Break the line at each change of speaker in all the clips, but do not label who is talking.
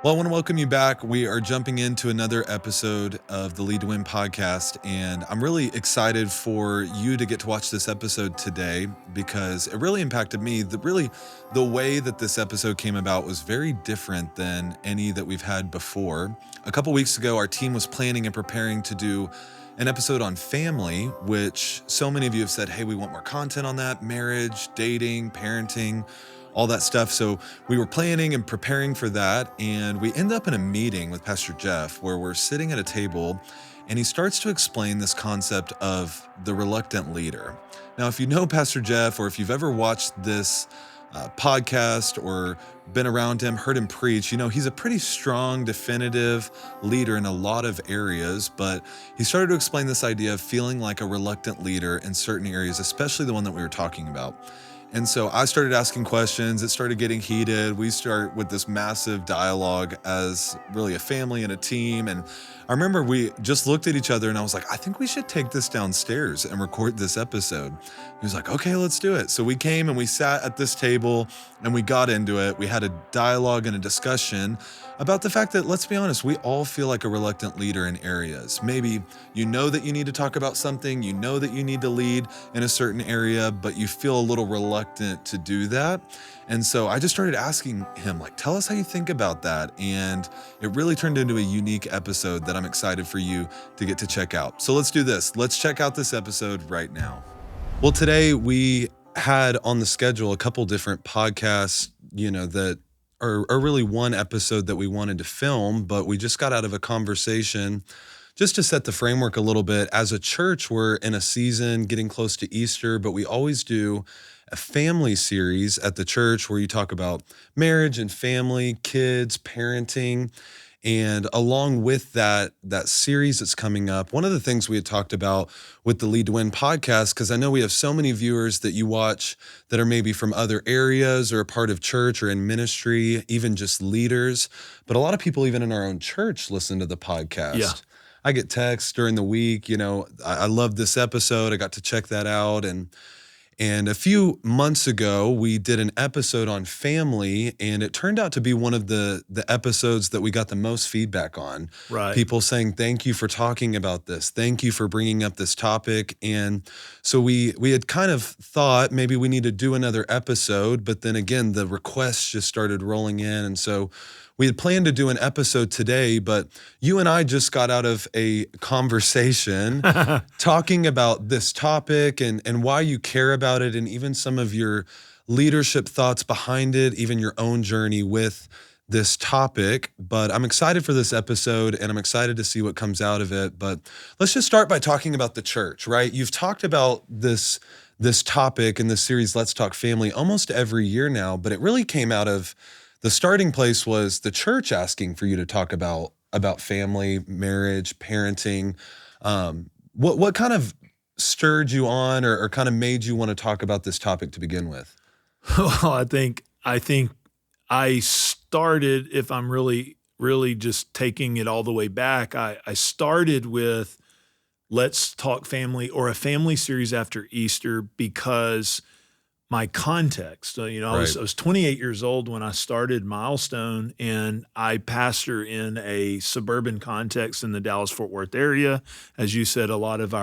Well, I want to welcome you back. We are jumping into another episode of the Lead to Win podcast, and I'm really excited for you to get to watch this episode today because it really impacted me. The way that this episode came about was very different than any that we've had before. A couple weeks ago, our team was planning and preparing to do an episode on family, which so many of you have said, hey, we want more content on that, marriage, dating, parenting, all that stuff. So we were planning and preparing for that. And we end up in a meeting with Pastor Jeff where we're sitting at a table and he starts to explain this concept of the reluctant leader. Now, if you know Pastor Jeff, or if you've ever watched this podcast or been around him, heard him preach, you know, he's a pretty strong, definitive leader in a lot of areas, but he started to explain this idea of feeling like a reluctant leader in certain areas, especially the one that we were talking about. And so I started asking questions. It started getting heated. We start with this massive dialogue as really a family and a team. And I remember we just looked at each other and I was like, I think we should take this downstairs and record this episode. He was like, okay, let's do it. So we came and we sat at this table and we got into it. We had a dialogue and a discussion about the fact that, let's be honest, we all feel like a reluctant leader in areas. Maybe you know that you need to talk about something, you know that you need to lead in a certain area, but you feel a little reluctant to do that. And so I just started asking him, like, tell us how you think about that. And it really turned into a unique episode that I'm excited for you to get to check out. So let's do this. Let's check out this episode right now. Well, today we had on the schedule a couple different podcasts, that are really one episode that we wanted to film, but we just got out of a conversation just to set the framework a little bit. As a church, we're in a season getting close to Easter, but we always do a family series at the church where you talk about marriage and family, kids, parenting. And along with that series that's coming up, one of the things we had talked about with the Lead to Win podcast, because I know we have so many viewers that you watch that are maybe from other areas or a part of church or in ministry, even just leaders. But a lot of people, even in our own church, listen to the podcast.
Yeah.
I get texts during the week, I love this episode. I got to check that out. And a few months ago, we did an episode on family, and it turned out to be one of the episodes that we got the most feedback on.
Right.
People saying, thank you for talking about this. Thank you for bringing up this topic. And so we had kind of thought maybe we need to do another episode, but then again, the requests just started rolling in. And so we had planned to do an episode today, but you and I just got out of a conversation talking about this topic and why you care about it, and even some of your leadership thoughts behind it, even your own journey with this topic. But I'm excited for this episode and I'm excited to see what comes out of it. But let's just start by talking about the church, right? You've talked about this topic in this series, Let's Talk Family, almost every year now, but it really came out of the starting place was the church asking for you to talk about family, marriage, parenting. What kind of stirred you on or kind of made you want to talk about this topic to begin with?
Well, I think I started, if I'm really just taking it all the way back, I started with Let's Talk Family, or a family series after Easter, because my context, I was 28 years old when I started Milestone, and I pastor in a suburban context in the Dallas-Fort Worth area. As you said, a lot of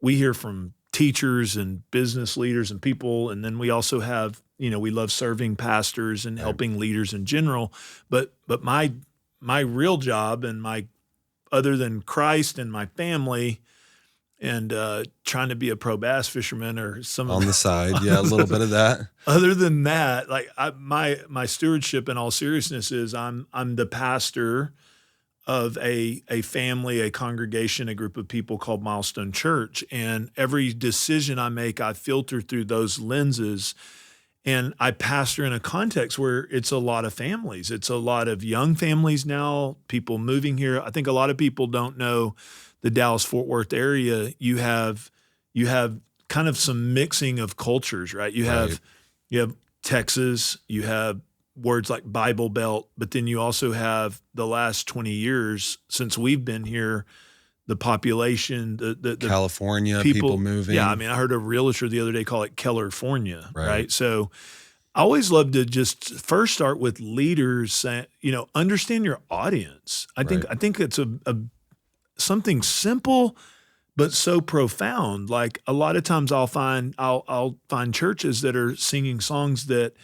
we hear from teachers and business leaders and people, and then we also have, we love serving pastors and helping leaders in general. But my real job and other than Christ and my family, and trying to be a pro bass fisherman or some
on the side. Yeah, a little bit of that.
Other than that, my stewardship in all seriousness is I'm the pastor of a family, a congregation, a group of people called Milestone Church. And every decision I make, I filter through those lenses. And I pastor in a context where it's a lot of families. It's a lot of young families now, people moving here. I think a lot of people don't know the Dallas-Fort Worth area. You have kind of some mixing of cultures, right? You have Texas, you have words like Bible Belt, but then you also have the last 20 years since we've been here, the population, the
California, people moving.
Yeah, I mean, I heard a realtor the other day call it Kellerfornia, right? So I always love to just first start with leaders saying, understand your audience.
Right.
I think it's a something simple but so profound. Like a lot of times I'll find churches that are singing songs that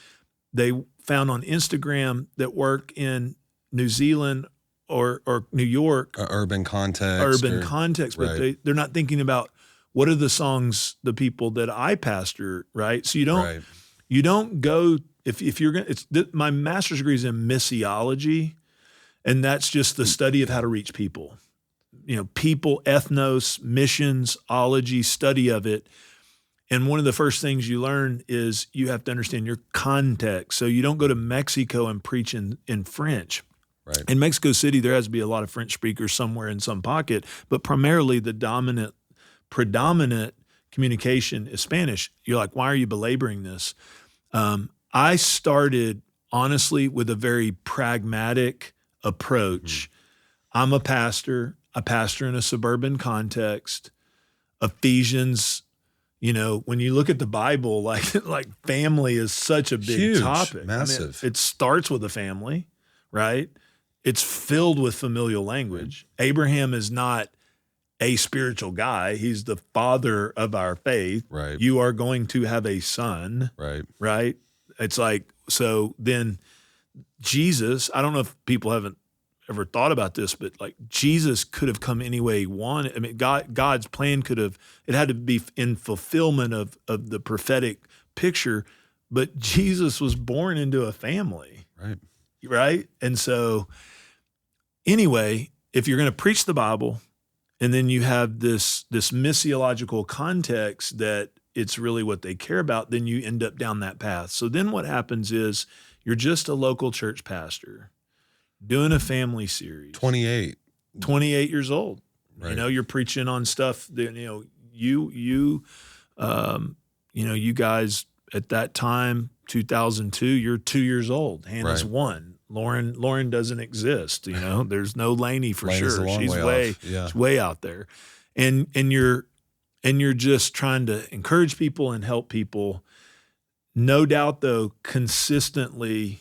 they found on Instagram that work in New Zealand or New York,
Urban context
urban
or
context, but
right.
they're not thinking about what are the songs the people that I pastor, right? So
Right.
you don't go if you're gonna. My master's degree is in missiology, and that's just the study of how to reach people. People, ethnos, missions, ology, study of it. And one of the first things you learn is you have to understand your context. So you don't go to Mexico and preach in French.
Right.
In Mexico City, there has to be a lot of French speakers somewhere in some pocket, but primarily the predominant communication is Spanish. You're like, why are you belaboring this? I started honestly with a very pragmatic approach. I'm a pastor. I pastor in a suburban context. Ephesians, when you look at the Bible, like family is such a big
Huge,
topic.
massive.
It starts with a family, right? It's filled with familial language. Right. Abraham is not a spiritual guy. He's the father of our faith.
Right.
You are going to have a son.
Right.
Right. It's like, so then Jesus, I don't know if people haven't ever thought about this, but like Jesus could have come any way he wanted. I mean, God's plan it had to be in fulfillment of the prophetic picture, but Jesus was born into a family.
Right.
Right. And so anyway, if you're going to preach the Bible and then you have this missiological context that it's really what they care about, then you end up down that path. So then what happens is you're just a local church pastor doing a family series.
28
years old. Right. You're preaching on stuff that, you guys at that time, 2002, you're 2 years old. Hannah's
right.
1. Lauren doesn't exist. There's no Lainey for sure. She's
she's
way out there. And you're just trying to encourage people and help people. No doubt though, consistently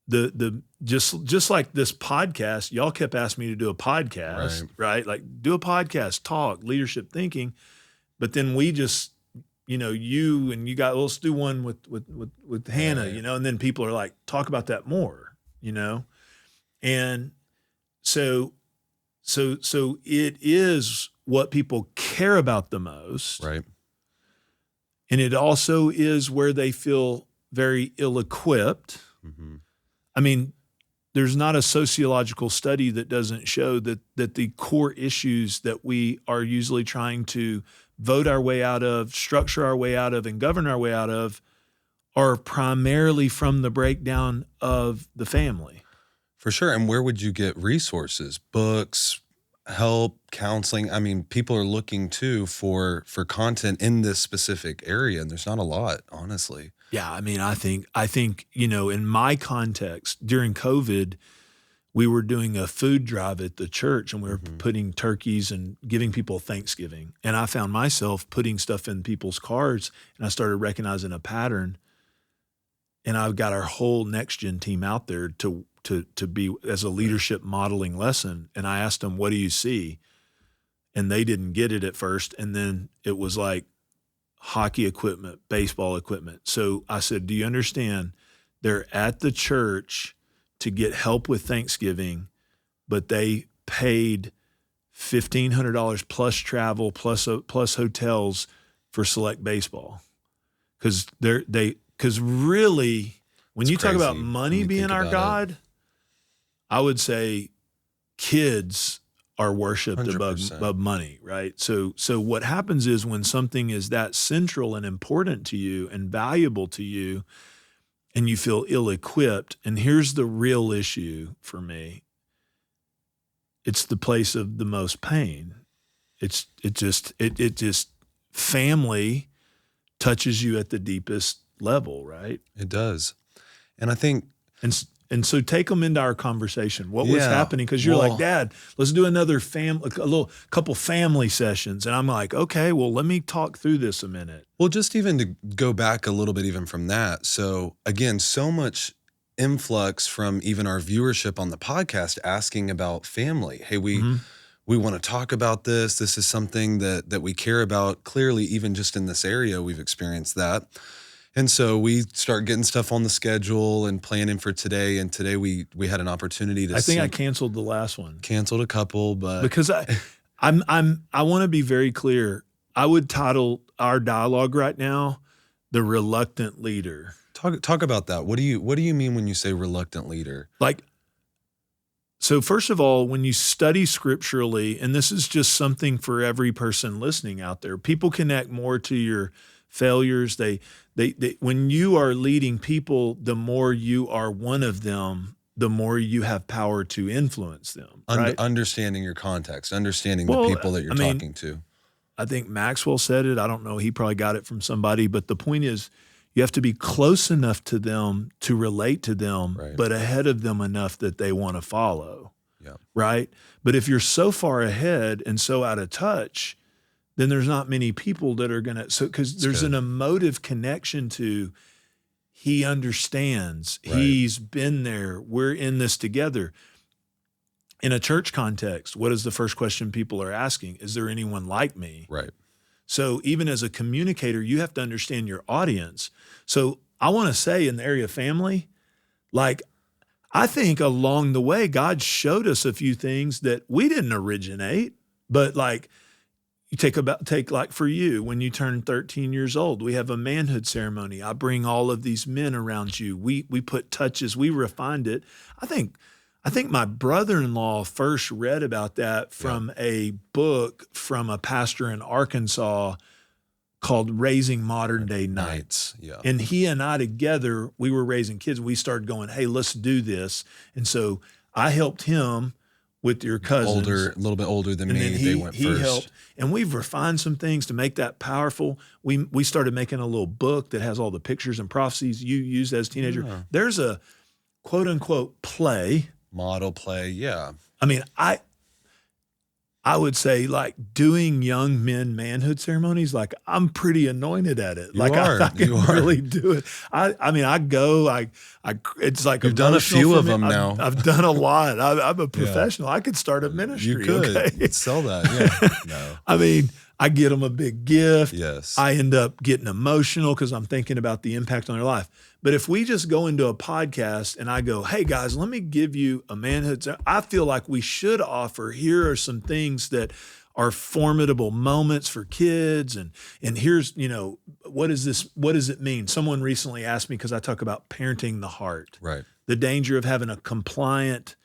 the just like this podcast, y'all kept asking me to do a podcast, right? Like do a podcast, talk, leadership thinking. But then we just, you and you got, let's do one with Hannah, and then people are like, talk about that more, And so it is what people care about the most.
Right.
And it also is where they feel very ill-equipped. Mm-hmm. I mean, there's not a sociological study that doesn't show that the core issues that we are usually trying to vote our way out of, structure our way out of, and govern our way out of are primarily from the breakdown of the family.
For sure. And where would you get resources, books, help, counseling? I mean, people are looking too for content in this specific area, and there's not a lot, honestly.
Yeah, I mean, I think in my context during COVID, we were doing a food drive at the church, and we were putting turkeys and giving people Thanksgiving. And I found myself putting stuff in people's cars, and I started recognizing a pattern. And I've got our whole next gen team out there to be as a leadership modeling lesson. And I asked them, what do you see? And they didn't get it at first. And then it was like hockey equipment, baseball equipment. So I said, do you understand? They're at the church to get help with Thanksgiving, but they paid $1,500 plus travel, plus hotels for select baseball. Because really, when you talk about money being our God, I would say kids are worshipped above money, right? So what happens is when something is that central and important to you and valuable to you, and you feel ill-equipped, and here's the real issue for me, it's the place of the most pain. It just family touches you at the deepest level, right?
It does. And I think
And so take them into our conversation. What was
Yeah.
happening? Because you're
Well-
like, Dad, let's do another couple family sessions. And I'm like, okay, well, let me talk through this a minute.
Well, just even to go back a little bit even from that. So again, so much influx from even our viewership on the podcast asking about family. Hey, we want to talk about this. This is something that we care about. Clearly, even just in this area, we've experienced that. And so we start getting stuff on the schedule and planning for today. And today we had an opportunity to
I think I canceled the last one.
Canceled a couple, but
because I want to be very clear. I would title our dialogue right now, "The Reluctant Leader."
talk about that. What do you mean when you say reluctant leader?
Like, so first of all, when you study scripturally, and this is just something for every person listening out there, people connect more to your failures. They when you are leading people, the more you are one of them, the more you have power to influence them. Right?
Understanding your context, understanding the people that you're talking to.
I think Maxwell said it. I don't know. He probably got it from somebody, but the point is you have to be close enough to them to relate to them, but ahead of them enough that they want to follow.
Yeah.
Right. But if you're so far ahead and so out of touch, then there's not many people that are going to, because there's an emotive connection to, he understands, he's been there, we're in this together. In a church context, what is the first question people are asking? Is there anyone like me?
Right.
So even as a communicator, you have to understand your audience. So I want to say in the area of family, like, I think along the way, God showed us a few things that we didn't originate, but like, you take like for you, when you turn 13 years old, we have a manhood ceremony. I bring all of these men around you. We put touches, we refined it. I think my brother-in-law first read about that from a book from a pastor in Arkansas called Raising Modern Day Knights.
Yeah.
And he and I together, we were raising kids. We started going, hey, let's do this. And so I helped him with your cousins.
A little bit older than me.
Then
they went first.
He helped. And we've refined some things to make that powerful. We started making a little book that has all the pictures and prophecies you used as a teenager.
Yeah.
There's a quote unquote play.
Model play. Yeah.
I mean, I would say like doing young men manhood ceremonies, like I'm pretty anointed at it.
You
like
are.
I can really do it. I mean, I go, it's like
you've done a few of them now.
I've done a lot. I'm a professional. I could start a ministry.
You could.
Okay?
Sell that. Yeah. No.
I mean, I get them a big gift.
Yes.
I end up getting emotional because I'm thinking about the impact on their life. But if we just go into a podcast and I go, hey guys, let me give you a manhood, I feel like we should offer, here are some things that are formidable moments for kids. And here's, what does it mean? Someone recently asked me, because I talk about parenting the heart,
Right.
the danger of having a compliant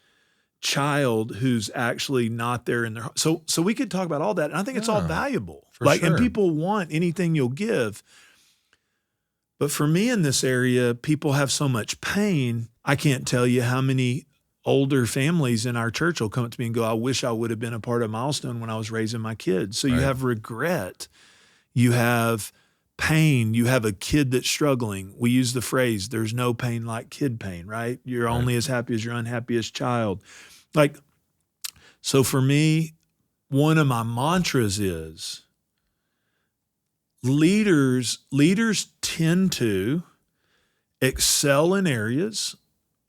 child who's actually not there in their heart. So we could talk about all that. And I think it's all valuable. And people want anything you'll give. But for me in this area, people have so much pain. I can't tell you how many older families in our church will come up to me and go, I wish I would have been a part of Milestone when I was raising my kids. So you have regret. You have pain. You have a kid that's struggling. We use the phrase, there's no pain like kid pain, right? You're only as happy as your unhappiest child. Like, so for me, one of my mantras is, leaders tend to excel in areas,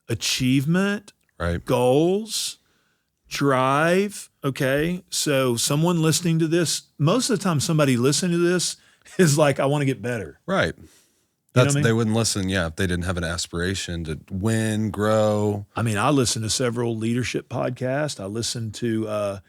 achievement, goals, drive. Okay. So someone listening to this, most of the time somebody listening to this is like, I want to get better.
Right. They wouldn't listen, if they didn't have an aspiration to win, grow.
I mean, I listen to several leadership podcasts. I listen to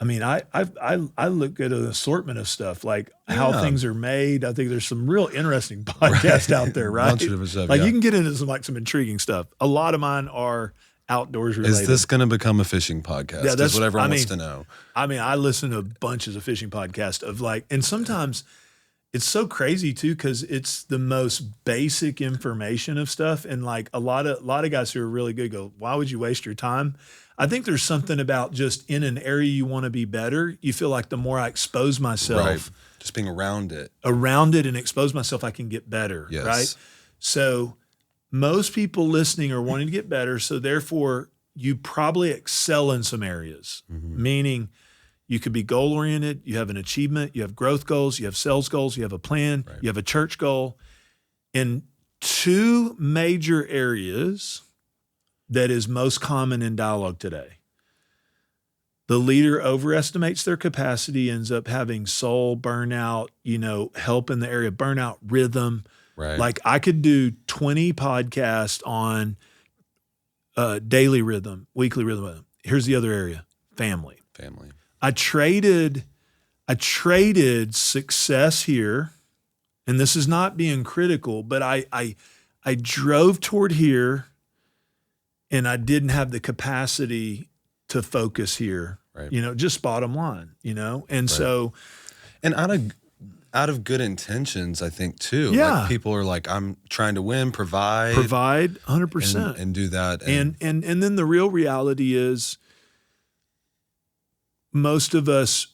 I look at an assortment of stuff, like how things are made. I think there's some real interesting podcasts out there, right?
Bunch of different stuff,
you can get into some intriguing stuff. A lot of mine are outdoors related.
Is this going to become a fishing podcast? Yeah, that's what everyone wants to know.
I mean, I listen to bunches of fishing podcasts and sometimes it's so crazy too, because it's the most basic information of stuff. And like a lot of guys who are really good go, why would you waste your time? I think there's something about just in an area you want to be better, you feel like the more I expose myself,
just being around it
and expose myself, I can get better.
Yes.
Right. So most people listening are wanting to get better. So therefore you probably excel in some areas, meaning you could be goal-oriented, you have an achievement, you have growth goals, you have sales goals, you have a plan, you have a church goal. In two major areas that is most common in dialogue today. The leader overestimates their capacity, ends up having soul burnout, help in the area of burnout, rhythm.
Right.
Like I could do 20 podcasts on daily rhythm, weekly rhythm. Here's the other area, family. I traded success here, and this is not being critical, but I drove toward here and I didn't have the capacity to focus here, just bottom line, and so.
And out of good intentions, I think too.
Yeah.
Like people are like, I'm trying to win, provide
100%.
and do that.
And then the real reality is most of us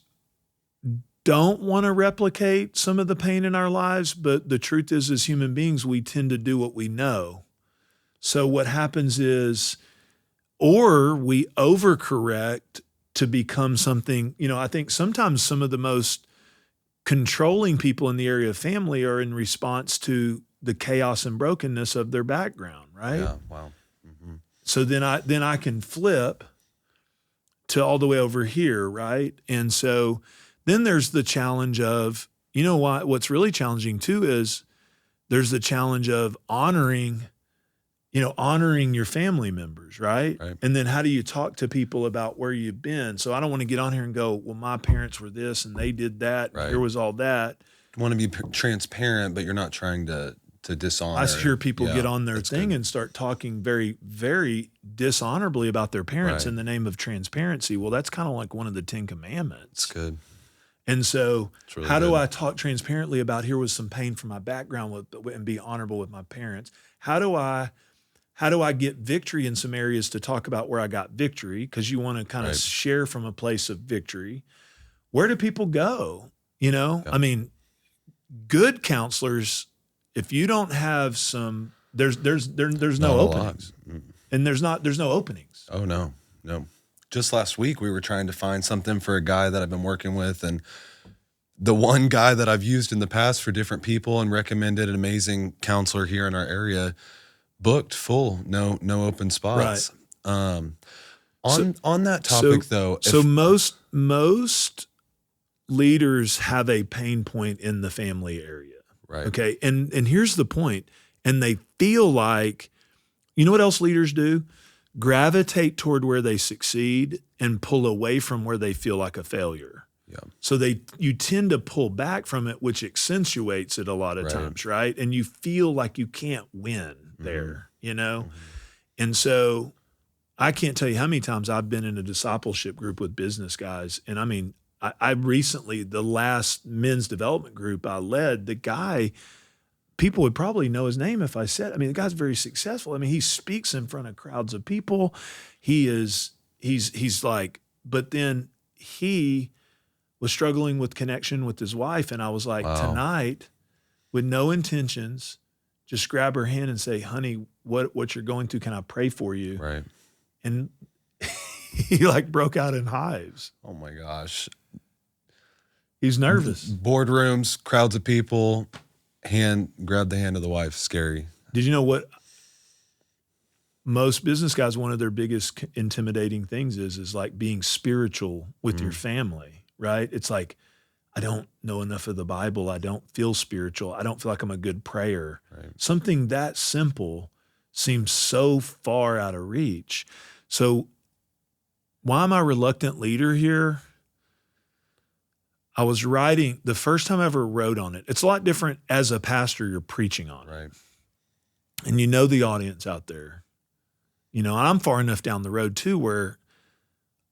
don't want to replicate some of the pain in our lives, but the truth is, as human beings, we tend to do what we know. So what happens is, or we overcorrect to become something, I think sometimes some of the most controlling people in the area of family are in response to the chaos and brokenness of their background, right?
Yeah, wow. Mm-hmm.
So then I can flip to all the way over here, right? And so then there's the challenge of, what's really challenging too is there's the challenge of honoring your family members, right? And then how do you talk to people about where you've been? So I don't want to get on here and go, well, my parents were this and they did that. And here was all that.
You want to be transparent, but you're not trying to dishonor.
I hear people get on their thing and start talking very, very dishonorably about their parents in the name of transparency. Well, that's kind of like one of the 10 Commandments.
That's good.
And so
really
how
good.
do I talk transparently about here was some pain from my background and be honorable with my parents? How do I get victory in some areas to talk about where I got victory? Because you want to kind of share from a place of victory. Where do people go? I mean, good counselors, if you don't have some, there's no openings, and there's no openings.
Oh no. Just last week we were trying to find something for a guy that I've been working with, and the one guy that I've used in the past for different people and recommended an amazing counselor here in our area, booked full, no open spots. On that topic though.
So most leaders have a pain point in the family area.
Right.
Okay. And here's the point. And they feel like, what else leaders do? Gravitate toward where they succeed and pull away from where they feel like a failure.
Yeah. So
you tend to pull back from it, which accentuates it a lot of times, right? And you feel like you can't win there, And so I can't tell you how many times I've been in a discipleship group with business guys. And I mean, I recently, the last men's development group I led, the guy, people would probably know his name if I said, the guy's very successful. I mean, he speaks in front of crowds of people. He's like, but then he was struggling with connection with his wife. And I was like, tonight, with no intentions, just grab her hand and say, honey, what you're going through, can I pray for you?
Right.
And he like broke out in hives.
Oh my gosh.
He's nervous.
Boardrooms, crowds of people, grab the hand of the wife. Scary.
Did you know what most business guys, one of their biggest intimidating things is like being spiritual with your family, right? It's like, I don't know enough of the Bible. I don't feel spiritual. I don't feel like I'm a good prayer.
Right.
Something that simple seems so far out of reach. So why am I a reluctant leader here? I was writing, the first time I ever wrote on it. It's a lot different as a pastor, you're preaching on it.
Right.
And the audience out there. I'm far enough down the road too where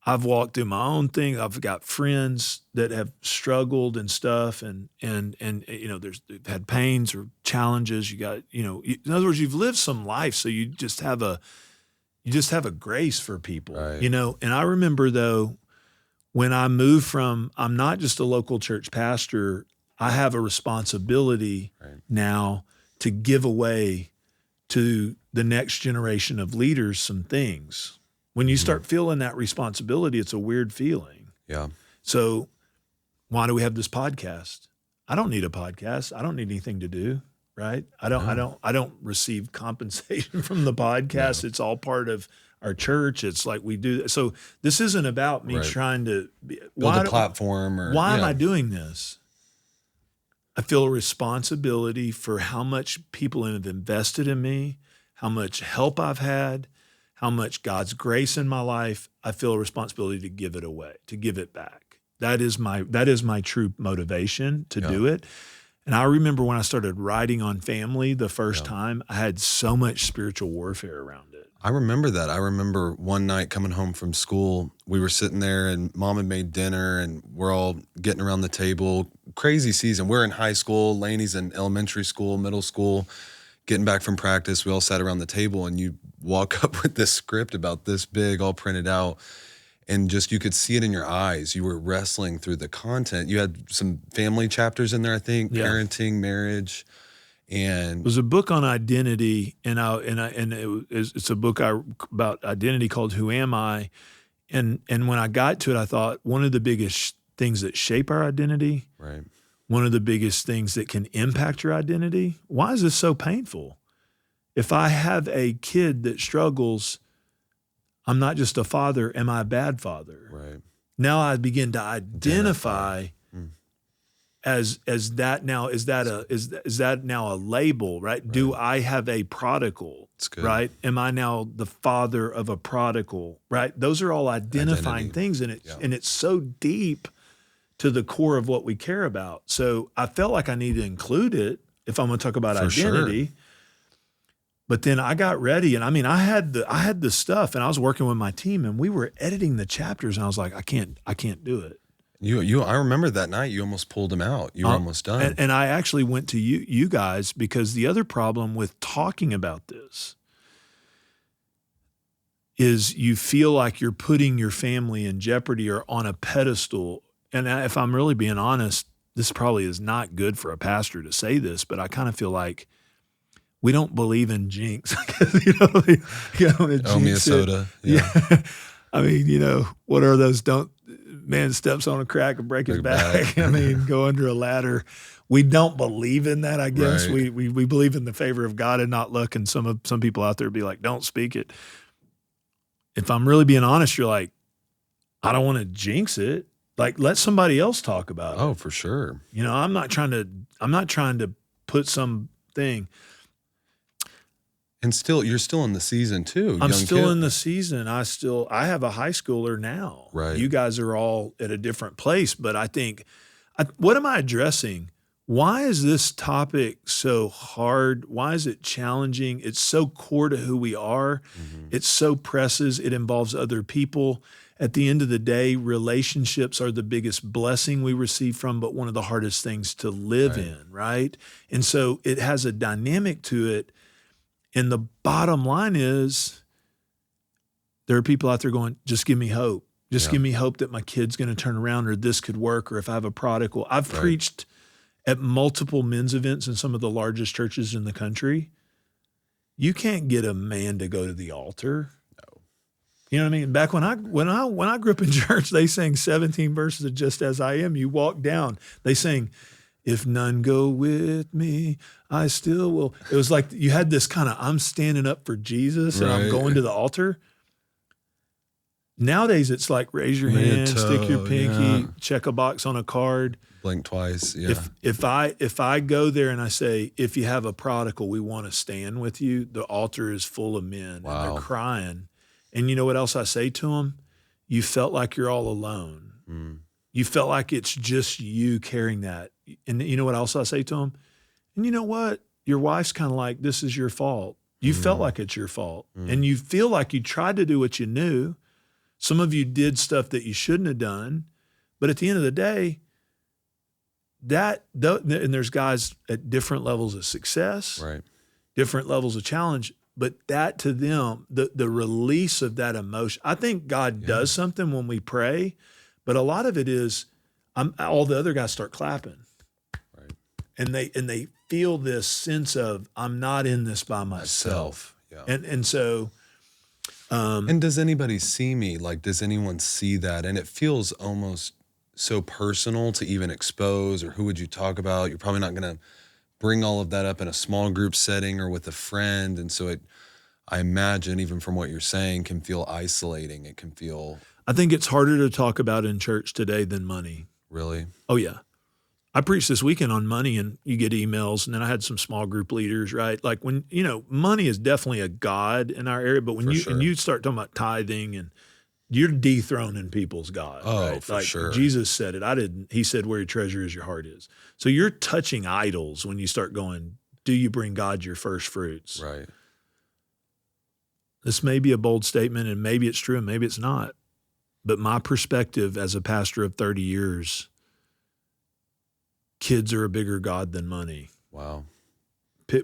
I've walked through my own thing. I've got friends that have struggled and stuff, and they've had pains or challenges. You got, in other words, you've lived some life, so you just have a grace for people,
right.
And I remember though, when I moved from, I'm not just a local church pastor, I have a responsibility now to give away to the next generation of leaders some things. When you start feeling that responsibility, it's a weird feeling.
Yeah.
So why do we have this podcast? I don't need a podcast. I don't need anything to do, right? I don't receive compensation from the podcast.
No.
It's all part of our church. It's like we do. So this isn't about me trying to
build a platform
why am I doing this? I feel a responsibility for how much people have invested in me, how much help I've had, how much God's grace in my life. I feel a responsibility to give it away, to give it back. That is my true motivation to do it. And I remember when I started writing on family the first time, I had so much spiritual warfare around it.
I remember that. I remember one night coming home from school, we were sitting there and Mom had made dinner and we're all getting around the table. Crazy season. We're in high school. Laney's in elementary school, middle school, getting back from practice. We all sat around the table and you walk up with this script about this big, all printed out. And just, you could see it in your eyes. You were wrestling through the content. You had some family chapters in there, I think, parenting, marriage. And
it was a book on identity, it's a book about identity called Who Am I? And when I got to it, I thought one of the biggest things that shape our identity, one of the biggest things that can impact your identity. Why is this so painful? If I have a kid that struggles, I'm not just a father. Am I a bad father?
Right.
Now I begin to identify. As that now, is that now a label, right? Do I have a prodigal, right? Am I now the father of a prodigal, right? Those are all identifying things, and it's so deep to the core of what we care about. So I felt like I need to include it if I'm going to talk about identity. Sure. But then I got ready, and I mean, I had the stuff, and I was working with my team, and we were editing the chapters, and I was like, I can't do it.
I remember that night you almost pulled him out. You were almost done.
And I actually went to you guys because the other problem with talking about this is you feel like you're putting your family in jeopardy or on a pedestal. And if I'm really being honest, this probably is not good for a pastor to say this, but I kind of feel like we don't believe in jinx.
Owe me a soda. Yeah.
I mean, what are those? Man steps on a crack and break his back. I mean, go under a ladder. We don't believe in that, I guess. Right. We believe in the favor of God and not luck. And some people out there be like, don't speak it. If I'm really being honest, you're like, I don't want to jinx it. Like, let somebody else talk about it.
Oh, for sure.
I'm not trying to put something.
And you're still in the season too.
I'm still in the season. I have a high schooler now.
Right.
You guys are all at a different place, but I think, what am I addressing? Why is this topic so hard? Why is it challenging? It's so core to who we are. Mm-hmm. It so presses. It involves other people. At the end of the day, relationships are the biggest blessing we receive from, but one of the hardest things to live in, right? And so it has a dynamic to it. And the bottom line is there are people out there going, just give me hope. Just give me hope that my kid's going to turn around or this could work or if I have a prodigal. I've preached at multiple men's events in some of the largest churches in the country. You can't get a man to go to the altar. No. You know what I mean? Back when I grew up in church, they sang 17 verses of Just As I Am. You walk down. They sang, if none go with me, I still will. It was like you had this kind of, I'm standing up for Jesus and I'm going to the altar. Nowadays, it's like raise your hand, stick your pinky, check a box on a card.
Blink twice, yeah.
If I go there and I say, if you have a prodigal, we want to stand with you, the altar is full of men and they're crying. And you know what else I say to them? You felt like you're all alone. Mm. You felt like it's just you carrying that. And you know what else I say to them? And you know what? Your wife's kind of like, this is your fault. You felt like it's your fault. And you feel like you tried to do what you knew. Some of you did stuff that you shouldn't have done. But at the end of the day, and there's guys at different levels of success, different levels of challenge, but that to them, the release of that emotion, I think God does something when we pray, but a lot of it is all the other guys start clapping. Right. and they feel this sense of, I'm not in this by myself.
Yeah.
And so,
And does anybody see me? Like, does anyone see that? And it feels almost so personal to even expose, or who would you talk about? You're probably not going to bring all of that up in a small group setting or with a friend. And so I imagine, even from what you're saying, can feel isolating. It can feel
I think it's harder to talk about in church today than money.
really.
Oh yeah. I preached this weekend on money, and you get emails, and then I had some small group leaders, right? Like, when, money is definitely a God in our area, but when
For
you
sure.
and you start talking about tithing, and you're dethroning people's God,
Oh,
right?
for
Like
sure.
Jesus said it. I didn't. He said, where your treasure is, your heart is. So you're touching idols when you start going, do you bring God your first fruits?
Right.
This may be a bold statement, and maybe it's true and maybe it's not. But my perspective as a pastor of 30 years, kids are a bigger God than money.
Wow.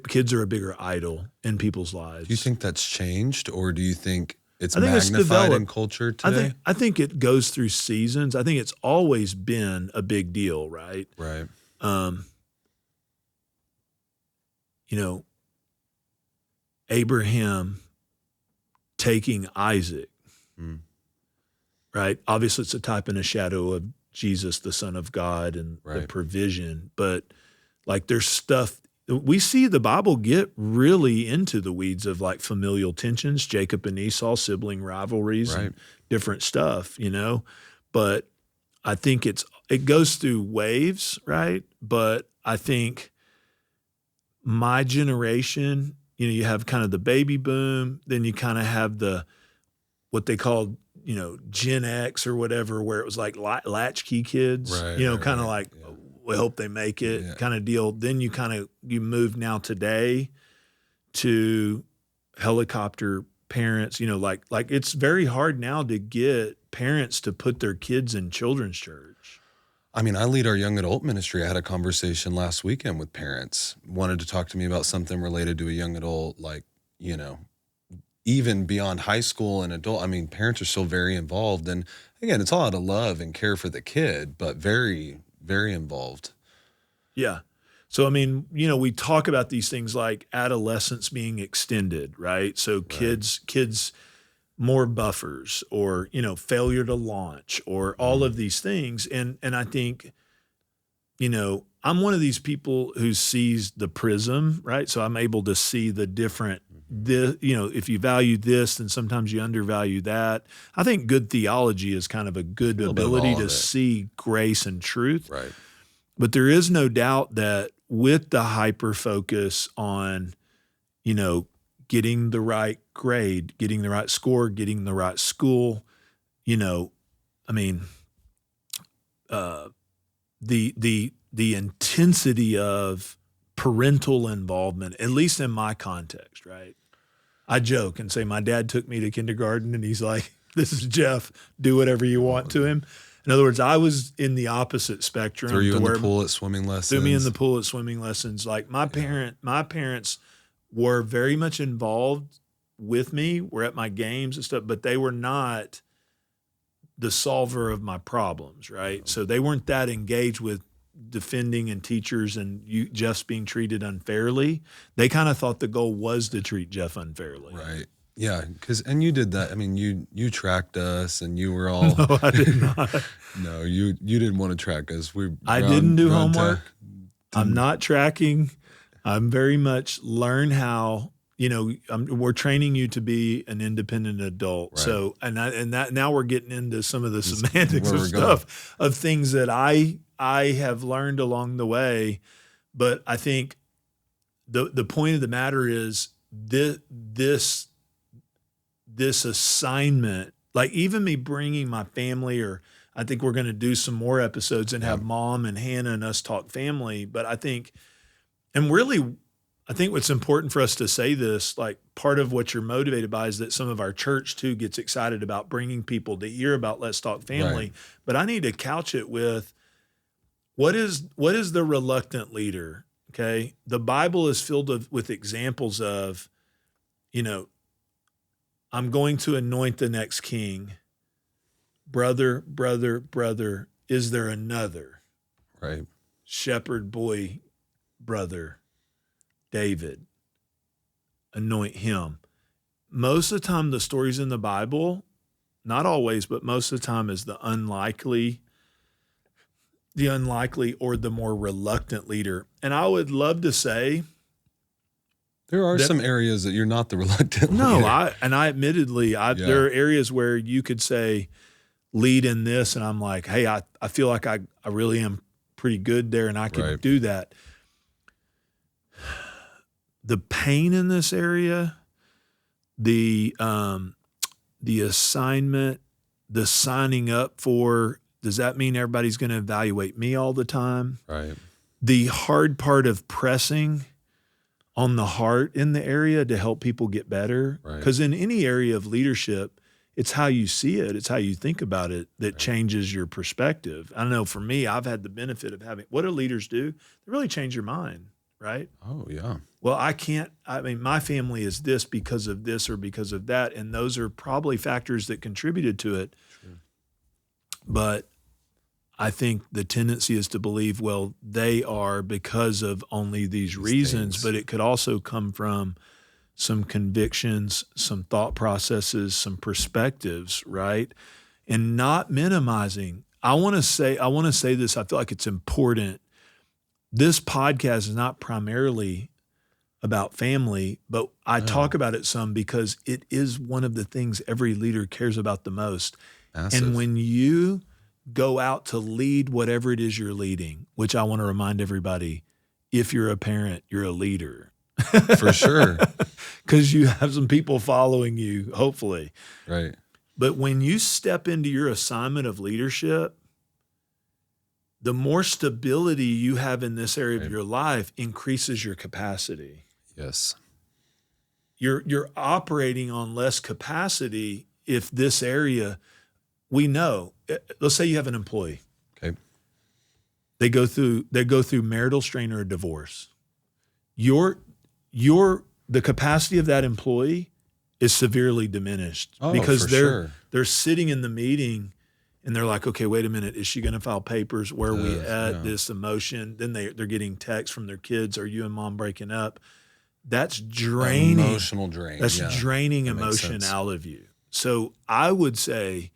Kids are a bigger idol in people's lives.
Do you think that's changed, or do you think it's
I think it's
magnified in
developed.
culture today?
I think it goes through seasons. I think it's always been a big deal, right?
Right.
Abraham taking Isaac, right? Obviously, it's a type and a shadow of Jesus, the Son of God, and the
Right.
provision. But like, there's stuff we see the Bible get really into the weeds of, like, familial tensions, Jacob and Esau, sibling rivalries,
Right.
and different stuff, But I think it goes through waves, right? But I think my generation, you have kind of the baby boom, then you kind of have what they called, Gen X or whatever, where it was like latchkey kids,
Right,
kind of
right.
like,
Yeah.
we hope they make it
Yeah.
kind of deal. Then you move now today to helicopter parents, like it's very hard now to get parents to put their kids in children's church.
I mean, I lead our young adult ministry. I had a conversation last weekend with parents, wanted to talk to me about something related to a young adult, like, even beyond high school and adult. I mean, parents are still very involved. And again, it's all out of love and care for the kid, but very, very involved.
Yeah. So, I mean, we talk about these things like adolescence being extended, right? So kids more buffers, or, failure to launch, or all of these things. And I think, I'm one of these people who sees the prism, right? So I'm able to see the different, if you value this, then sometimes you undervalue that. I think good theology is kind of a good
little bit of
ability
all
to
of it.
see grace and truth.
Right.
But there is no doubt that with the hyper focus on, getting the right grade, getting the right score, getting the right school, I mean, the intensity of parental involvement, at least in my context, right? I joke and say my dad took me to kindergarten, and he's like, "This is Jeff. Do whatever you want to him." In other words, I was in the opposite spectrum.
Threw you in the pool at swimming lessons.
Threw me in the pool at swimming lessons. Like, my parents were very much involved with me. Were at my games and stuff, but they were not the solver of my problems, right? So they weren't that engaged with defending and teachers and Jeff's being treated unfairly. They kind of thought the goal was to treat Jeff unfairly.
Right. Yeah, and you did that. I mean, you tracked us, and you were all.
No, I did not.
No, you didn't want to track us.
I didn't do homework. I'm not tracking. I'm very much learn how. We're training you to be an independent adult.
Right.
So, and that now we're getting into some of the semantics
where
of
we're
stuff of things that I have learned along the way. But I think the point of the matter is this assignment, like even me bringing my family, or I think we're going to do some more episodes and have Mom and Hannah and us talk family. But I think what's important for us to say this, like, part of what you're motivated by is that some of our church too gets excited about bringing people to hear about Let's Talk Family.
Right.
But I need to couch it with what is the reluctant leader? Okay. The Bible is filled with examples of, I'm going to anoint the next king. Brother, brother, brother, is there another?
Right.
Shepherd boy brother David, anoint him. Most of the time, the stories in the Bible, not always, but most of the time, is the unlikely or the more reluctant leader. And I would love to say
there are some areas that you're not the reluctant leader.
No, I admittedly, there are areas where you could say lead in this, and I'm like, hey, I feel like I really am pretty good there, and I can do that. The pain in this area, the assignment, the signing up for, does that mean everybody's going to evaluate me all the time?
Right.
The hard part of pressing on the heart in the area to help people get better. Because in any area of leadership, it's how you see it, it's how you think about it that changes your perspective. I know for me, I've had the benefit of having, what do leaders do? They really change your mind, right?
Oh, yeah.
Well, my family is this because of this or because of that, and those are probably factors that contributed to it. True. But I think the tendency is to believe, well, they are because of only these reasons, but it could also come from some convictions, some thought processes, some perspectives, right? And not minimizing. I want to say this, I feel like it's important. This podcast is not primarily about family, but I talk about it some because it is one of the things every leader cares about the most. Massive. And when you go out to lead whatever it is you're leading, which I want to remind everybody, if you're a parent, you're a leader.
For sure.
Because you have some people following you, hopefully.
Right.
But when you step into your assignment of leadership, the more stability you have in this area of your life increases your capacity.
Yes.
You're operating on less capacity if this area, we know, let's say you have an employee.
Okay.
They go through marital strain or a divorce. The capacity of that employee is severely diminished because they're sitting in the meeting and they're like, okay, wait a minute, is she going to file papers? Where are we at? This emotion? Then they're getting texts from their kids. Are you and mom breaking up? That's draining.
Emotional drain.
That's draining emotion out of you. So I would say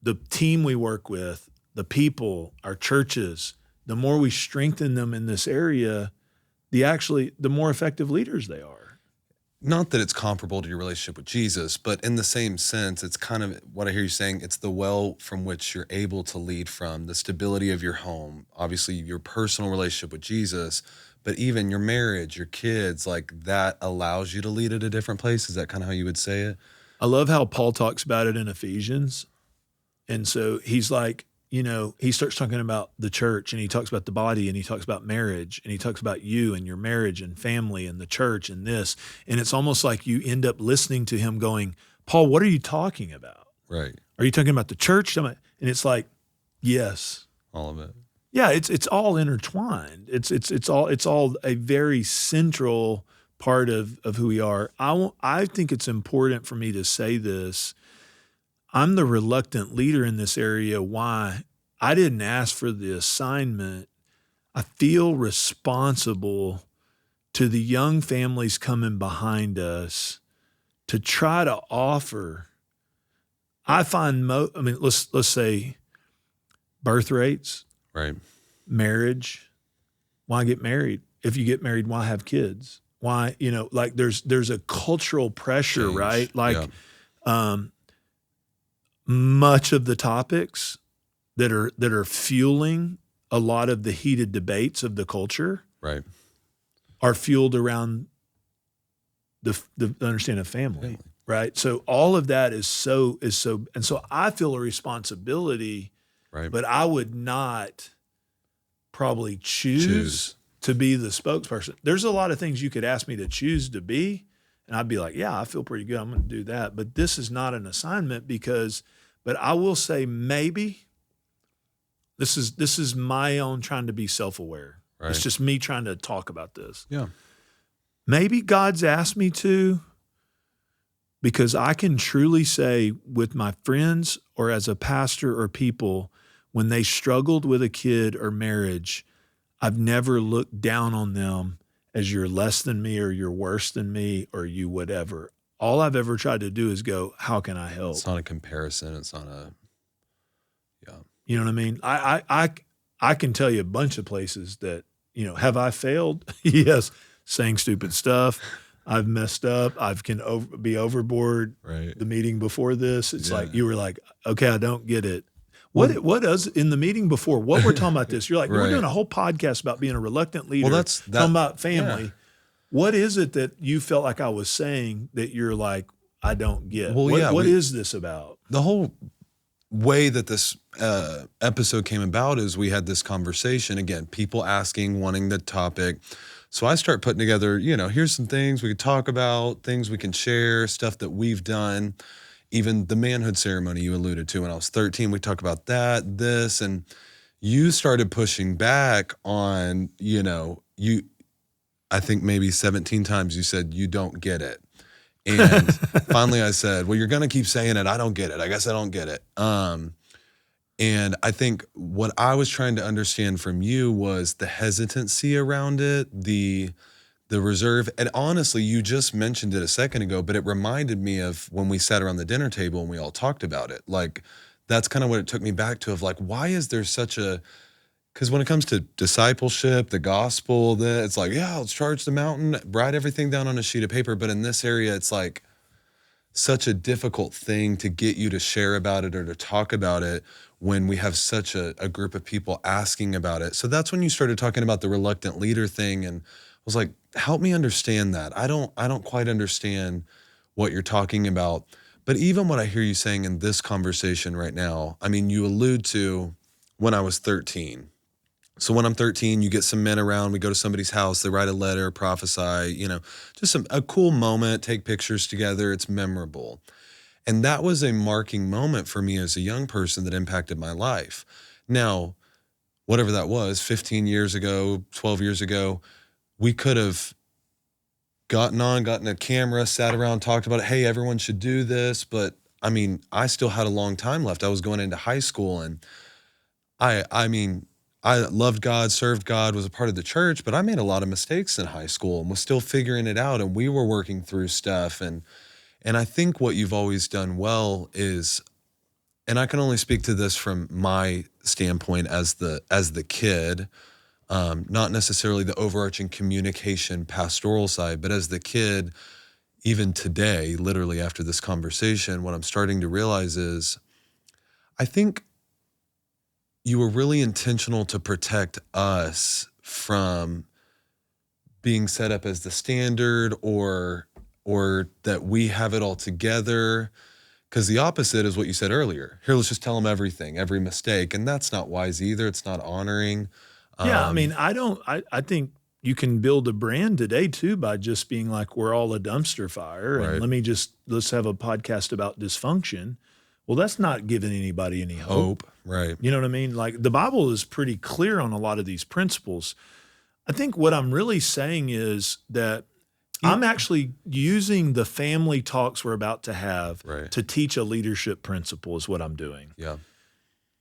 the team we work with, the people, our churches, the more we strengthen them in this area, the more effective leaders they are.
Not that it's comparable to your relationship with Jesus, but in the same sense, it's kind of what I hear you saying. It's the well from which you're able to lead from, the stability of your home, obviously your personal relationship with Jesus, but even your marriage, your kids, like that allows you to lead at a different place. Is that kind of how you would say it?
I love how Paul talks about it in Ephesians. And so he's like, he starts talking about the church and he talks about the body and he talks about marriage and he talks about you and your marriage and family and the church and this. And it's almost like you end up listening to him going, Paul, what are you talking about?
Right.
Are you talking about the church? And it's like, yes.
All of it.
Yeah, it's all intertwined. It's all a very central part of who we are. I think it's important for me to say this. I'm the reluctant leader in this area. Why? I didn't ask for the assignment. I feel responsible to the young families coming behind us to try to offer. I find let's say birth rates,
right?
Marriage. Why get married? If you get married, why have kids? Why, like there's a cultural pressure,
Change.
Right? Like, much of the topics that are fueling a lot of the heated debates of the culture,
right,
are fueled around the understanding of family, right? So all of that is so, and so I feel a responsibility,
right?
But I would not probably choose to be the spokesperson. There's a lot of things you could ask me to choose to be, and I'd be like, yeah, I feel pretty good. I'm going to do that. But this is not an assignment but I will say maybe this is my own trying to be self-aware. Right. It's just me trying to talk about this.
Yeah.
Maybe God's asked me to, because I can truly say with my friends or as a pastor or people, when they struggled with a kid or marriage, I've never looked down on them as you're less than me or you're worse than me or you whatever. All I've ever tried to do is go, how can I help?
It's not a comparison. It's not a, yeah.
You know what I mean? I can tell you a bunch of places that, have I failed? Yes. Saying stupid stuff. I've messed up. I can be overboard.
Right.
The meeting before this, it's
Yeah.
like, you were like, okay, I don't get it.
Well-
What does in the meeting before, what we're talking about this, you're like, we're
Right.
doing a whole podcast about being a reluctant leader,
that's
talking about family.
yeah.
What is it that you felt like I was saying that you're like, I don't get?
Well,
What is this about?
The whole way that this episode came about is we had this conversation, again, people asking, wanting the topic. So I start putting together, here's some things we could talk about, things we can share, stuff that we've done. Even the manhood ceremony you alluded to when I was 13, we talked about that, this, and you started pushing back on, I think maybe 17 times you said, you don't get it. And finally I said, well, you're going to keep saying it. I don't get it. I guess I don't get it. And I think what I was trying to understand from you was the hesitancy around it, the reserve. And honestly, you just mentioned it a second ago, but it reminded me of when we sat around the dinner table and we all talked about it. Like, that's kind of what it took me back to, of like, why is there such a, because when it comes to discipleship, the gospel, it's like, yeah, let's charge the mountain, write everything down on a sheet of paper. But in this area, it's like such a difficult thing to get you to share about it or to talk about it when we have such a group of people asking about it. So that's when you started talking about the reluctant leader thing, and I was like, help me understand that. I don't quite understand what you're talking about. But even what I hear you saying in this conversation right now, I mean, you allude to when I was 13. So when I'm 13, you get some men around, we go to somebody's house, they write a letter, prophesy, just a cool moment, take pictures together. It's memorable. And that was a marking moment for me as a young person that impacted my life. Now, whatever that was, 15 years ago, 12 years ago, we could have gotten a camera, sat around, talked about it. Hey, everyone should do this. But I mean, I still had a long time left. I was going into high school, and I mean, I loved God, served God, was a part of the church, but I made a lot of mistakes in high school and was still figuring it out. And we were working through stuff. And I think what you've always done well is, and I can only speak to this from my standpoint as the kid, not necessarily the overarching communication pastoral side, but as the kid, even today, literally after this conversation, what I'm starting to realize is, I think you were really intentional to protect us from being set up as the standard or that we have it all together. Because the opposite is what you said earlier. Here, let's just tell them everything, every mistake. And that's not wise either. It's not honoring.
Yeah, I mean, I think you can build a brand today too by just being like, we're all a dumpster fire.
Right.
And let's have a podcast about dysfunction. Well, that's not giving anybody any hope.
Right.
You know what I mean? Like, the Bible is pretty clear on a lot of these principles. I think what I'm really saying is that I'm actually using the family talks we're about to have to teach a leadership principle is what I'm doing.
Yeah.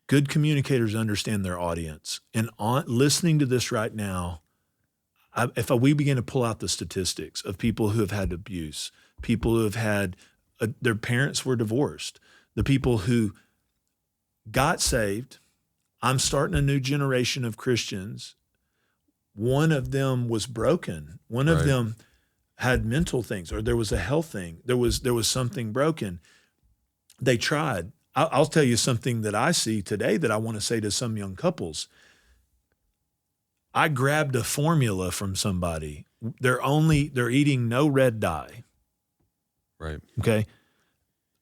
Good communicators understand their audience. And listening to this right now, if we begin to pull out the statistics of people who have had abuse, people who have had their parents were divorced, the people who got saved, I'm starting a new generation of Christians. One of them was broken. One of them had mental things, or there was a health thing. There was something broken. They tried. I'll tell you something that I see today that I want to say to some young couples. I grabbed a formula from somebody. They're eating no red dye.
Right.
Okay.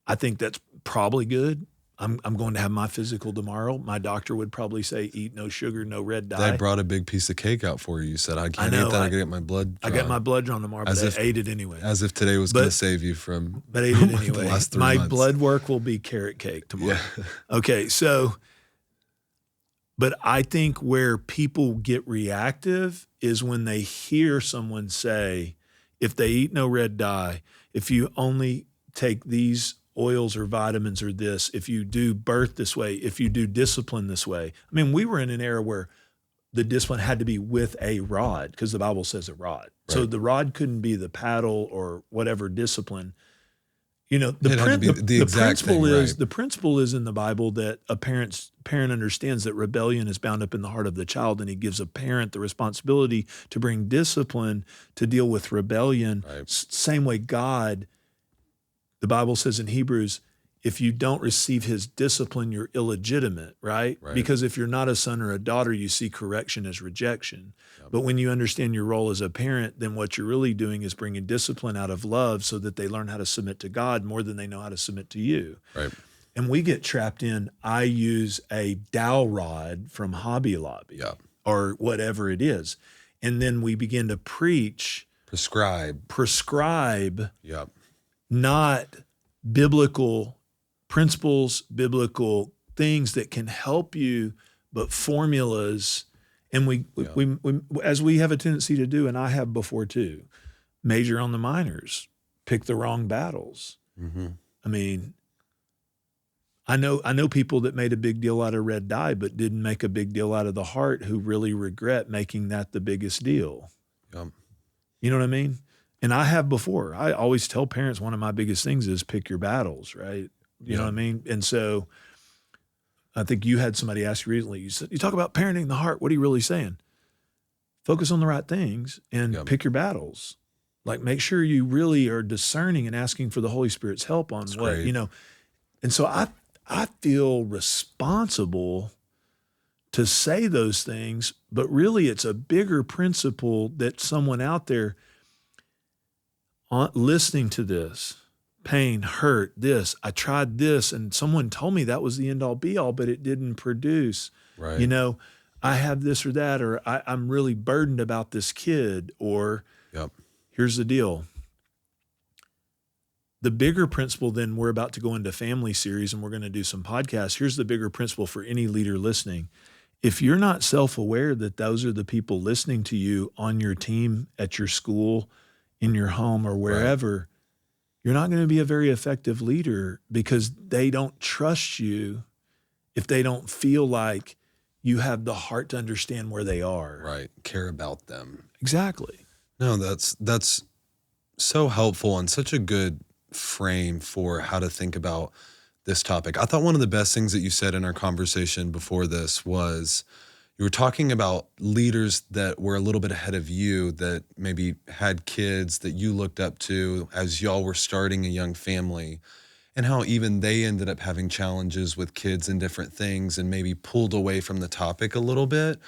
I think that's probably good. I'm going to have my physical tomorrow. My doctor would probably say, eat no sugar, no red dye.
They brought a big piece of cake out for you. You said, I can't eat that. I got to get my blood drawn.
I got my blood drawn tomorrow, but I ate it anyway.
As if today was going to save you from
but ate it anyway.
the last 3
my
months.
blood work will be carrot cake tomorrow.
Yeah.
Okay, so, but I think where people get reactive is when they hear someone say, if they eat no red dye, if you only take these oils or vitamins or this, if you do birth this way, if you do discipline this way. I mean, we were in an era where the discipline had to be with a rod because the Bible says a rod. So
Right.
the rod couldn't be the paddle or whatever discipline. You know,
It had to be the exact
principle
thing,
is
right?
the principle is in the Bible that a parent understands that rebellion is bound up in the heart of the child, and he gives a parent the responsibility to bring discipline to deal with rebellion.
Right.
Same way God, the Bible says in Hebrews, if you don't receive his discipline, you're illegitimate, right?
Right.
Because if you're not a son or a daughter, you see correction as rejection. Yep. But when you understand your role as a parent, then what you're really doing is bringing discipline out of love so that they learn how to submit to God more than they know how to submit to you.
Right.
And we get trapped in, I use a dowel rod from Hobby Lobby or whatever it is. And then we begin to preach. Prescribe.
Yep.
Not biblical principles, biblical things that can help you, but formulas. And we as we have a tendency to do, and I have before too, major on the minors, pick the wrong battles.
Mm-hmm.
I mean, I know people that made a big deal out of red dye, but didn't make a big deal out of the heart, who really regret making that the biggest deal.
Yep.
You know what I mean? And I have before. I always tell parents one of my biggest things is pick your battles, right? You know what I mean? And so I think you had somebody ask you recently, you said, you talk about parenting the heart. What are you really saying? Focus on the right things and pick your battles. Like, make sure you really are discerning and asking for the Holy Spirit's help on
great.
you know. And so I feel responsible to say those things, but really it's a bigger principle that someone out there listening to this, pain, hurt, this, I tried this, and someone told me that was the end all be all, but it didn't produce.
Right.
You know, I have this or that, or I'm really burdened about this kid, or here's the deal. The bigger principle, then we're about to go into family series and we're going to do some podcasts. Here's the bigger principle for any leader listening. If you're not self-aware that those are the people listening to you on your team, at your school, in your home, or wherever, you're not going to be a very effective leader, because they don't trust you if they don't feel like you have the heart to understand where they are.
Right. Care about them.
Exactly.
No, that's so helpful and such a good frame for how to think about this topic. I thought one of the best things that you said in our conversation before this was you were talking about leaders that were a little bit ahead of you, that maybe had kids that you looked up to as y'all were starting a young family, and how even they ended up having challenges with kids and different things and maybe pulled away from the topic a little bit.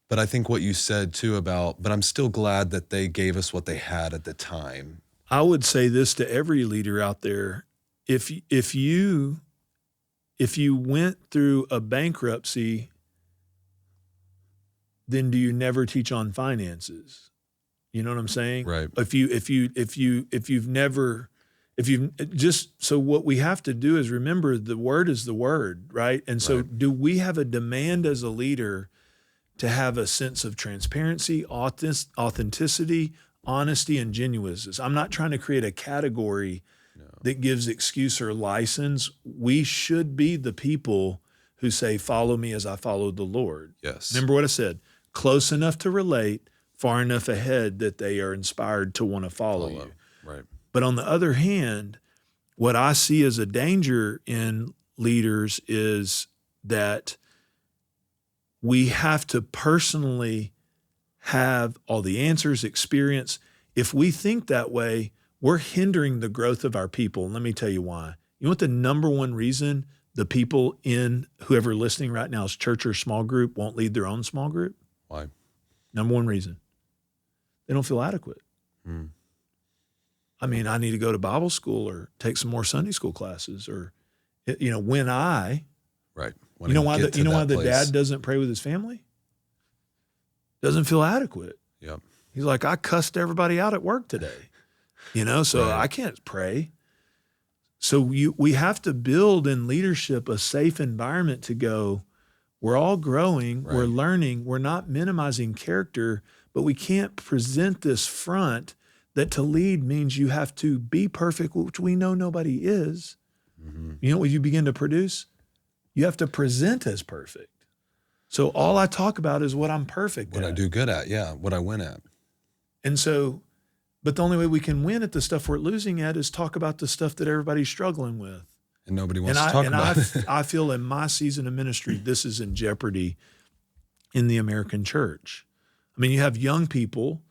But I think what you said too about, but I'm still glad that they gave us what they had at the time.
I would say this to every leader out there. If you went through a bankruptcy, then do you never teach on finances? You know what I'm saying?
Right.
So what we have to do is remember the word is the word, right? And so do we have a demand as a leader to have a sense of transparency, authenticity, honesty, and genuineness? I'm not trying to create a category that gives excuse or license. We should be the people who say, follow me as I followed the Lord.
Yes.
Remember what I said, close enough to relate, far enough ahead that they are inspired to want to follow you.
Right.
But on the other hand, what I see as a danger in leaders is that we have to personally have all the answers, experience. If we think that way, we're hindering the growth of our people. And let me tell you why. You know what the number one reason the people in whoever listening right now is church or small group won't lead their own small group?
Why?
Number one reason. They don't feel adequate. I mean, I need to go to Bible school or take some more Sunday school classes, or, when I,
right.
You know why the dad doesn't pray with his family? Doesn't feel adequate.
Yep.
He's like, I cussed everybody out at work today, so I can't pray. So we have to build in leadership a safe environment to go, we're all growing, we're learning, we're not minimizing character, but we can't present this front that to lead means you have to be perfect, which we know nobody is. You know what you begin to produce? You have to present as perfect. So all I talk about is what I'm perfect
What
at.
I do good at, yeah, what I win at.
And so, but the only way we can win at the stuff we're losing at is talk about the stuff that everybody's struggling with.
And nobody wants to talk about it.
I feel in my season of ministry, this is in jeopardy in the American church. I mean, you have young people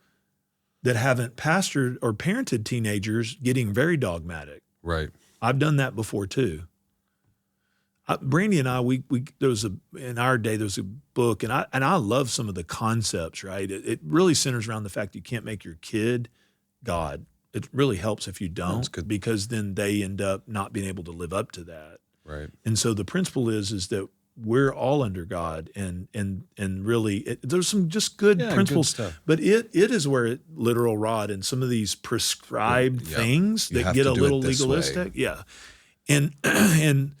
that haven't pastored or parented teenagers getting very dogmatic.
Right.
I've done that before too. Brandy and I, in our day, there was a book, and I love some of the concepts, right? It really centers around the fact you can't make your kid God. It really helps if you don't, because then they end up not being able to live up to that.
Right.
And so the principle is that we're all under God, and really there's some just good principles,
good stuff.
but it is where literal rod and some of these prescribed things that get a little legalistic. Yeah. And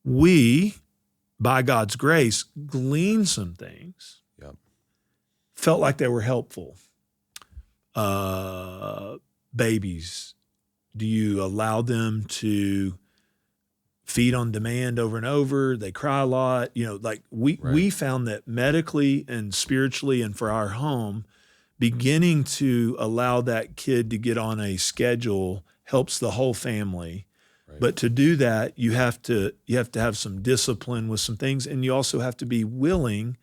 we, by God's grace, gleaned some things.
Yep.
Felt like they were helpful. Babies, do you allow them to feed on demand over and over? They cry a lot. Like we found that medically and spiritually and for our home, beginning to allow that kid to get on a schedule helps the whole family. Right. But to do that, you have to have some discipline with some things, and you also have to be willing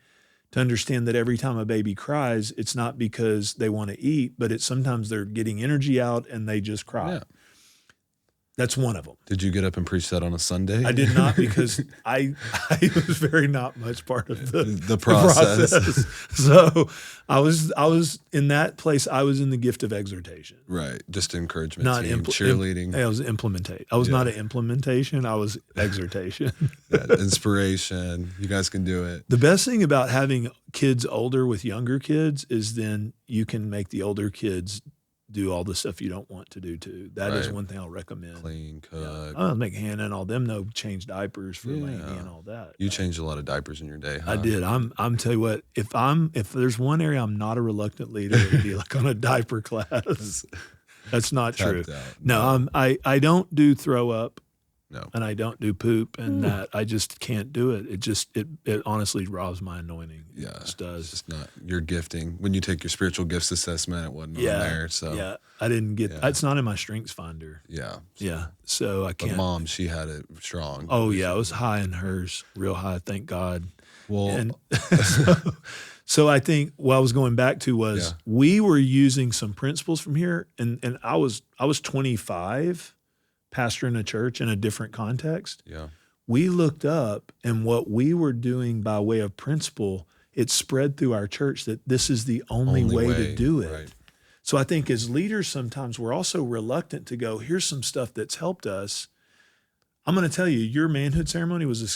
to understand that every time a baby cries, it's not because they want to eat, but it's sometimes they're getting energy out and they just cry. Yeah. That's one of them.
Did you get up and preach that on a Sunday?
I did not, because I was very not much part of the
process.
So I was in that place. I was in the gift of exhortation.
Right. Just encouragement,
not
cheerleading.
I was implementate. I was not an implementation. I was exhortation.
Inspiration. You guys can do it.
The best thing about having kids older with younger kids is then you can make the older kids do all the stuff you don't want to do too. That is one thing I'll recommend.
Clean, cook.
I'll make Hannah and all them change diapers for Lainey and all that.
You changed a lot of diapers in your day, huh?
I did. I'm tell you what, if there's one area I'm not a reluctant leader, it would be like on a diaper class. That's not true. No, I don't do throw up.
No.
And I don't do poop, and that I just can't do it. It honestly robs my anointing.
Yeah.
It just does.
It's just not your gifting. When you take your spiritual gifts assessment, it wasn't on there. So
yeah, I didn't get it's not in my strengths finder.
Yeah.
Yeah. So I can't.
But Mom, she had it strong.
Oh yeah, it was high in hers, real high, thank God.
Well,
and so I think what I was going back to was we were using some principles from here, and I was 25, pastoring a church in a different context.
Yeah.
We looked up, and what we were doing by way of principle, it spread through our church that this is the only way to do it. Right. So I think as leaders, sometimes we're also reluctant to go, here's some stuff that's helped us. I'm going to tell you, your manhood ceremony was a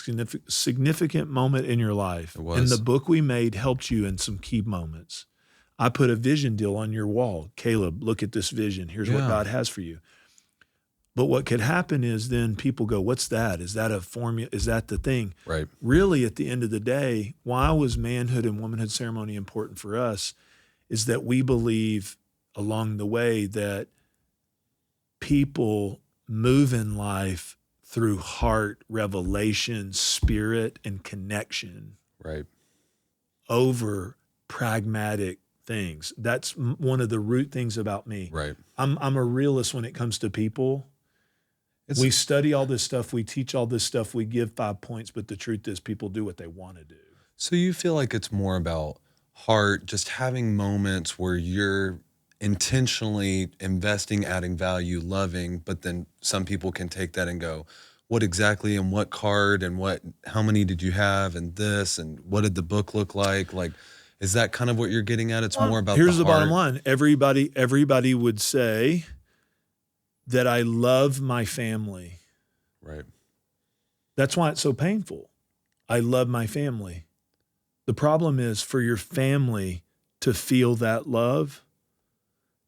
significant moment in your life.
It was.
And the book we made helped you in some key moments. I put a vision deal on your wall. Caleb, look at this vision. Here's what God has for you. But what could happen is then people go, what's that? Is that a formula? Is that the thing?
Right.
Really, at the end of the day, why was manhood and womanhood ceremony important for us is that we believe along the way that people move in life through heart, revelation, spirit, and connection.
Right.
Over pragmatic things. That's one of the root things about me.
Right.
I'm a realist when it comes to people. We study all this stuff. We teach all this stuff. We give 5 points, but the truth is people do what they want to do.
So you feel like it's more about heart, just having moments where you're intentionally investing, adding value, loving, but then some people can take that and go, what exactly and what card and how many did you have and this and what did the book look like? Like, is that kind of what you're getting at? It's more about
here's
the
the bottom line. Everybody would say that I love my family.
Right.
That's why it's so painful. I love my family. The problem is for your family to feel that love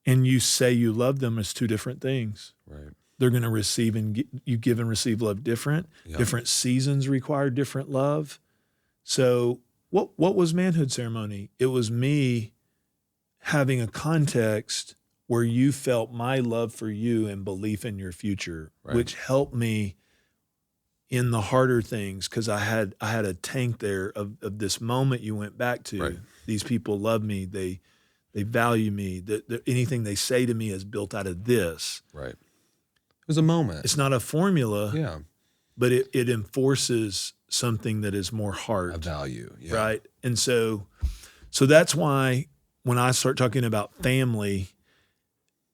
and you say you love them is two different things.
Right.
They're going to receive you give and receive love different. Yep. Different seasons require different love. So what was manhood ceremony? It was me having a context where you felt my love for you and belief in your future, which helped me in the harder things, because I had a tank there of this moment you went back to.
Right.
These people love me. They value me. Anything they say to me is built out of this.
Right. It was a moment.
It's not a formula.
Yeah.
But it enforces something that is more heart.
A value. Yeah.
Right. And so that's why when I start talking about family,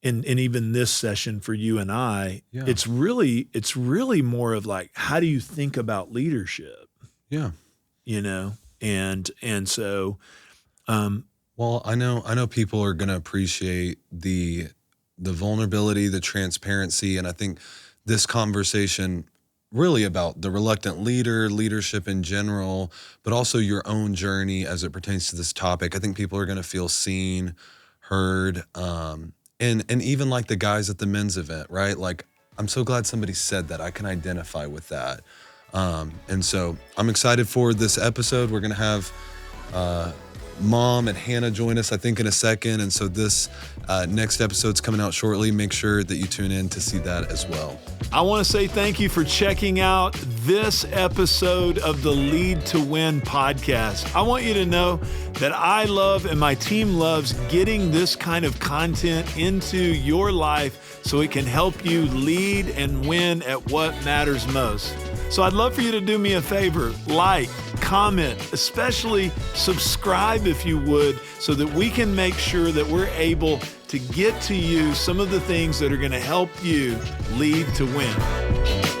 and even this session for you and I,
Yeah.
it's really more of like, how do you think about leadership?
Yeah.
And so,
well, I know people are going to appreciate the vulnerability, the transparency, and I think this conversation really about the reluctant leader, leadership in general, but also your own journey as it pertains to this topic. I think people are going to feel seen, heard, and even like the guys at the men's event, right? Like, I'm so glad somebody said that. I can identify with that. And so I'm excited for this episode. We're going to have Mom and Hannah join us, I think, in a second. And so this next episode's coming out shortly. Make sure that you tune in to see that as well.
I want to say thank you for checking out this episode of the Lead to Win podcast. I want you to know that I love and my team loves getting this kind of content into your life so it can help you lead and win at what matters most. So I'd love for you to do me a favor, like, comment, especially subscribe if you would, so that we can make sure that we're able to get to you some of the things that are going to help you lead to win.